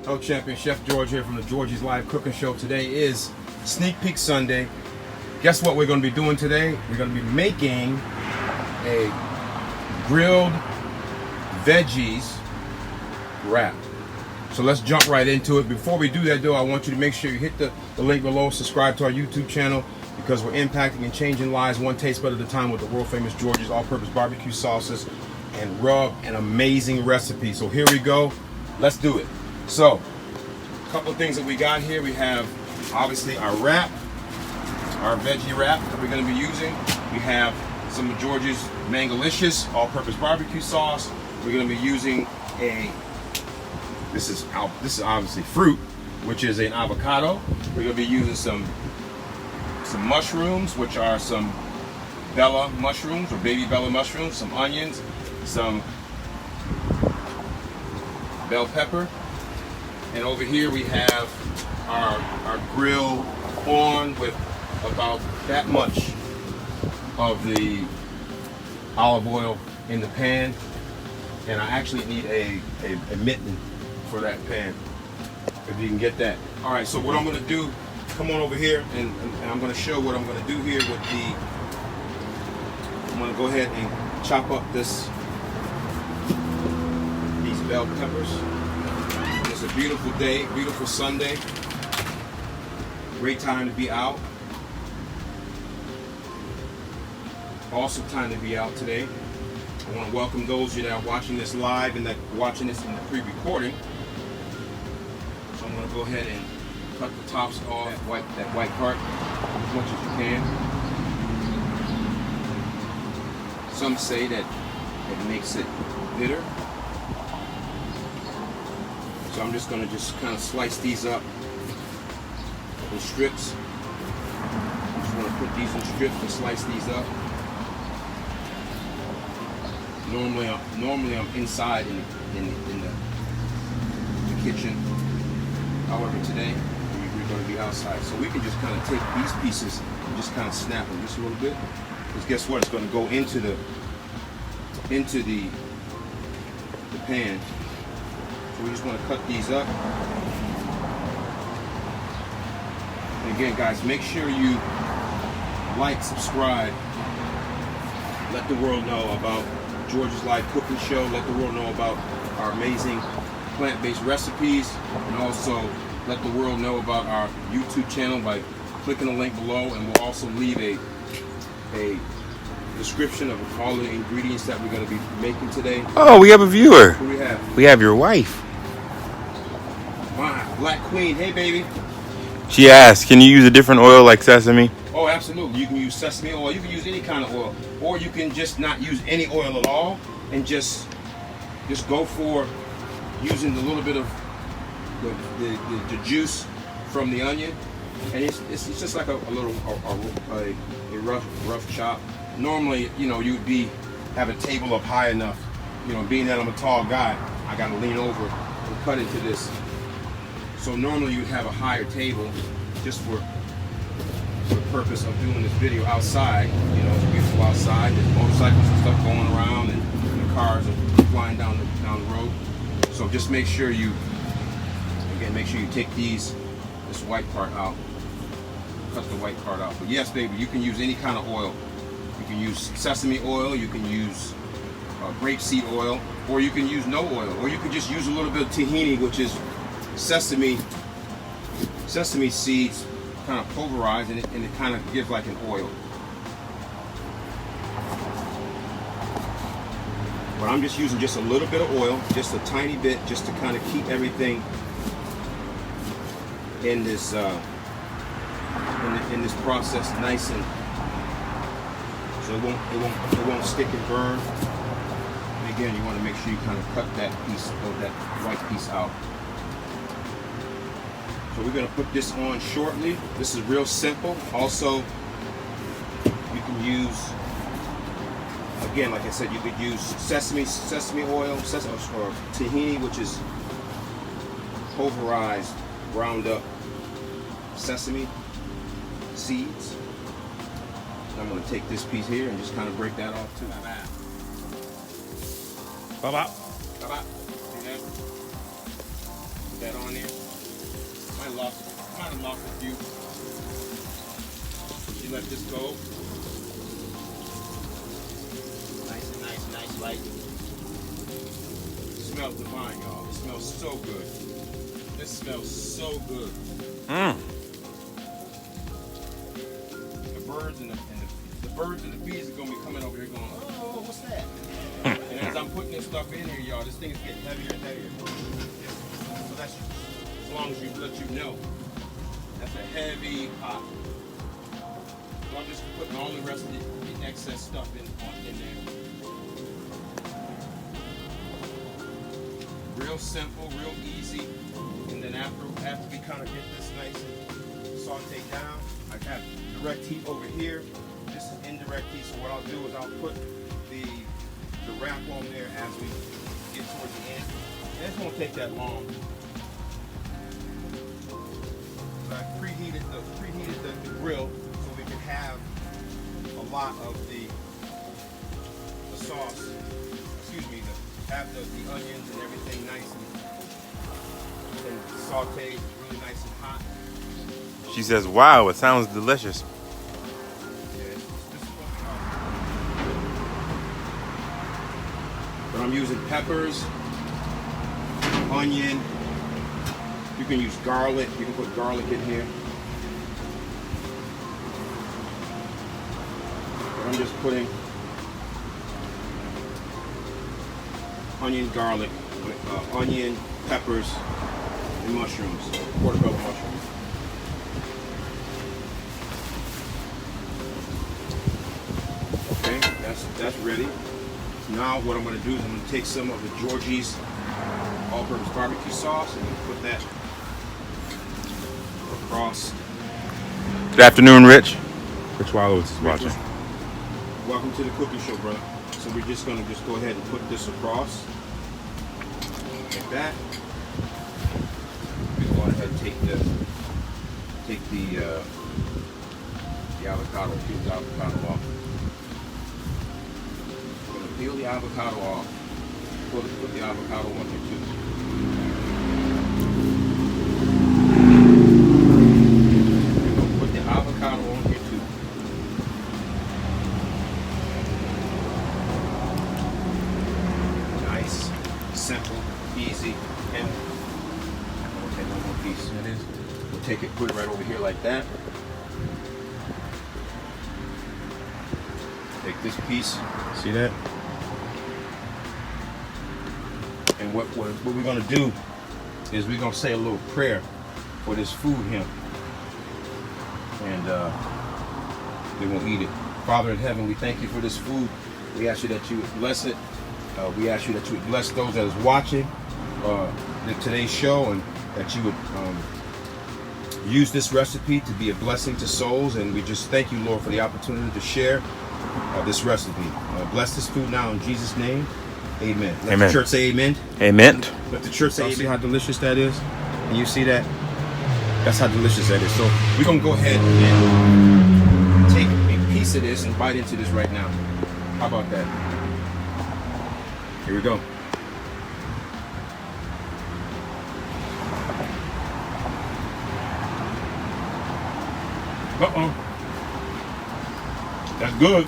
Hello Champion, Chef George here from the Georgie's Live Cooking Show. Today is Sneak Peek Sunday. Guess what we're going to be doing today? We're going to be making a grilled veggies wrap. So let's jump right into it. Before we do that though, I want you to make sure you hit the link below, subscribe to our YouTube channel, because we're impacting and changing lives one taste bud at a time with the world famous Georgie's all-purpose barbecue sauces and rub and amazing recipe. So here we go. Let's do it. So, a couple of things that we got here. We have obviously our wrap, our veggie wrap that we're going to be using. We have some of George's Mangolicious all-purpose barbecue sauce. We're going to be using this is obviously fruit, which is an avocado. We're going to be using some mushrooms, which are some bella mushrooms or baby bella mushrooms, some onions, some bell pepper. And over here we have our grill on with about that much of the olive oil in the pan. And I actually need a mitten for that pan, if you can get that. All right, so what I'm gonna do, come on over here and I'm gonna show what I'm gonna do here with I'm gonna go ahead and chop up these bell peppers. It's a beautiful day, beautiful Sunday. Great time to be out. Awesome time to be out today. I want to welcome those of you that are watching this live and that are watching this in the pre-recording. So I'm going to go ahead and cut the tops off that white part as much as you can. Some say that it makes it bitter. So I'm just going to kind of slice these up in strips. I just want to put these in strips and slice these up. Normally I'm inside in the kitchen. However, today we're going to be outside. So we can just kind of take these pieces and just kind of snap them just a little bit. Because guess what? It's going to go into the pan. So we just want to cut these up. And again, guys, make sure you like, subscribe, let the world know about George's Live Cooking Show. Let the world know about our amazing plant-based recipes, and also let the world know about our YouTube channel by clicking the link below, and we'll also leave a description of all the ingredients that we're going to be making today. Oh, we have a viewer. Who we have? We have your wife. My Black Queen. Hey, baby. She asked, can you use a different oil like sesame? Oh, absolutely. You can use sesame oil. You can use any kind of oil. Or you can just not use any oil at all and just go for using a little bit of the juice from the onion. And it's just like a rough chop. Normally, you know, you'd have a table up high enough. You know, being that I'm a tall guy, I got to lean over and cut into this. So normally you'd have a higher table just for the purpose of doing this video outside. You know, it's beautiful outside. There's motorcycles and stuff going around, and the cars are flying down the road. So just make sure you take this white part out. Cut the white part out. But yes, baby, you can use any kind of oil. You can use sesame oil. You can use grapeseed oil, or you can use no oil, or you can just use a little bit of tahini, which is sesame seeds kind of pulverized, and it kind of gives like an oil. But I'm just using just a little bit of oil, just a tiny bit, just to kind of keep everything in this in this process nice, and so it won't stick and burn. And again, you want to make sure you kind of cut that piece of that white piece out. So we're going to put this on shortly. This is real simple. Also, you can use, again, like I said, you could use sesame oil, or tahini, which is pulverized, ground up sesame seeds. I'm going to take this piece here and just kind of break that off too. Bye-bye. Bye-bye. See that? Put that on there. kind of lost a few. She let this go. Nice, light. It smells divine, y'all. It smells so good. This smells so good. The birds and the birds and the bees are gonna be coming over here going, oh, what's that? And as I'm putting this stuff in here, y'all, this thing is getting heavier and heavier. So that's as long as you let you know. That's a heavy pot. So I'm just putting all the rest of the excess stuff in there. Real simple, real easy. And then after we kind of get this nice and sauteed down, I have direct heat over here. This is indirect heat, so what I'll do is I'll put the wrap on there as we get towards the end. And it won't take that long. So I preheated the grill so we can have a lot of the sauce, have the onions and everything nice and sauteed, really nice and hot. She says, wow, it sounds delicious. But I'm using peppers, onion. You can use garlic. You can put garlic in here. But I'm just putting onion, garlic, onion, peppers, and mushrooms, portobello mushrooms. Okay, that's ready. Now what I'm going to do is I'm going to take some of the Georgie's all-purpose barbecue sauce and put that across. Good afternoon, Rich. Rich Wallows is watching. Welcome to the cooking show, brother. So we're just going to go ahead and put this across like that. We're going to go ahead and take the avocado, peel the avocado off. We're going to peel the avocado off. Put the avocado on there too. We're going to put the avocado on here too. Nice, simple, easy, and we'll take one more piece. That is. We'll take it, put it right over here like that. Take this piece. See that? And what we're going to do is we're going to say a little prayer for this food here. And then we'll eat it. Father in heaven, we thank you for this food. We ask you that you would bless it. We ask you that you would bless those that is watching today's show, and that you would use this recipe to be a blessing to souls. And we just thank you, Lord, for the opportunity to share this recipe. Bless this food now in Jesus' name. Amen. Let Amen. the church say amen. Amen. Let the church say amen. See how delicious that is? And you see that? That's how delicious that is. So we're going to go ahead and take a piece of this and bite into this right now. How about that? Here we go. Uh-oh. That's good.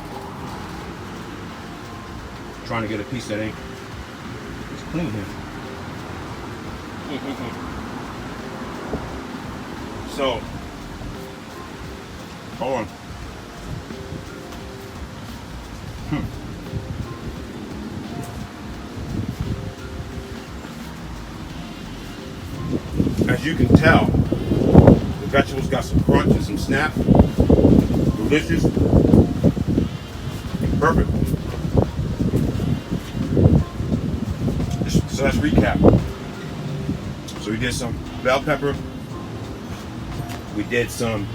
Trying to get a piece that ain't. It's clean here. So, hold on. As you can tell, the vegetables got some crunch and some snap. Delicious. Perfect. So let's recap. So we did some bell pepper. We did some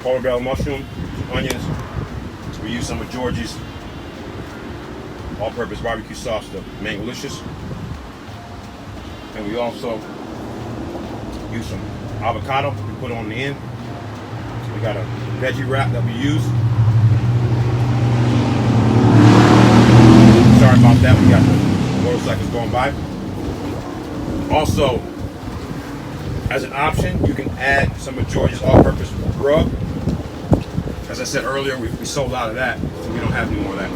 portobello mushroom, some onions. We used some of Georgie's all-purpose barbecue sauce, the Mangolicious. And we also used some avocado we put on the end. So we got a veggie wrap that we use. Sorry about that, we got the motorcycles going by. Also, As an option, you can add some of George's all-purpose rub. As I said earlier, we sold out of that, so we don't have any more of that.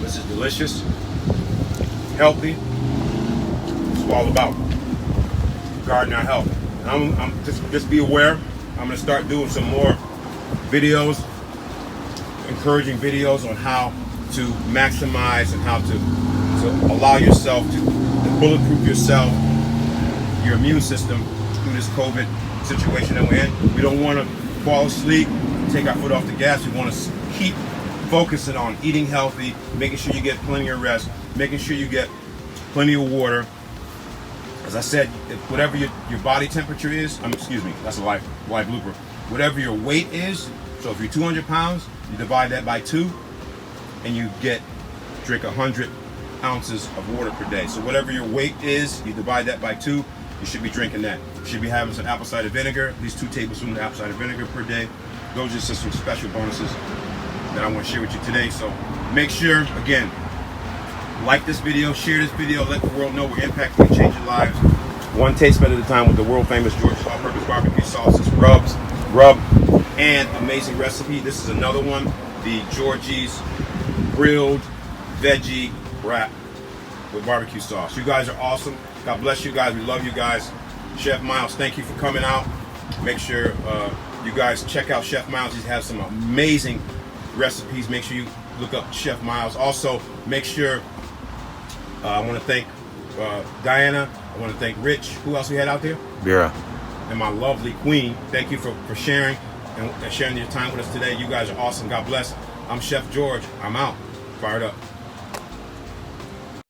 This is delicious, healthy. It's all about guarding our health. And I'm just be aware. I'm gonna start doing some more videos, encouraging videos on how to maximize and how to allow yourself to bulletproof yourself, your immune system through this COVID situation that we're in. We don't want to fall asleep, take our foot off the gas. We want to keep focusing on eating healthy, making sure you get plenty of rest, making sure you get plenty of water. As I said, whatever your body temperature is, excuse me, that's a live blooper. Whatever your weight is, so if you're 200 pounds, you divide that by 2, and you drink 100 ounces of water per day. So whatever your weight is, you divide that by 2, you should be drinking that. You should be having some apple cider vinegar, at least 2 tablespoons of apple cider vinegar per day. Those are just some special bonuses that I want to share with you today. So make sure, again, like this video, share this video, let the world know we're impacting and changing lives one taste bud at a time with the world famous George's all-purpose barbecue sauces, rub, and amazing recipe. This is another one, the George's Grilled Veggie Wrap with barbecue sauce. You guys are awesome. God bless you guys. We love you guys. Chef Miles, thank you for coming out. Make sure you guys check out Chef Miles. He has some amazing recipes. Make sure you look up Chef Miles. Also, make sure I want to thank Diana. I want to thank Rich. Who else we had out there? Vera. And my lovely queen. Thank you for sharing and sharing your time with us today. You guys are awesome. God bless. I'm Chef George. I'm out. Fired up.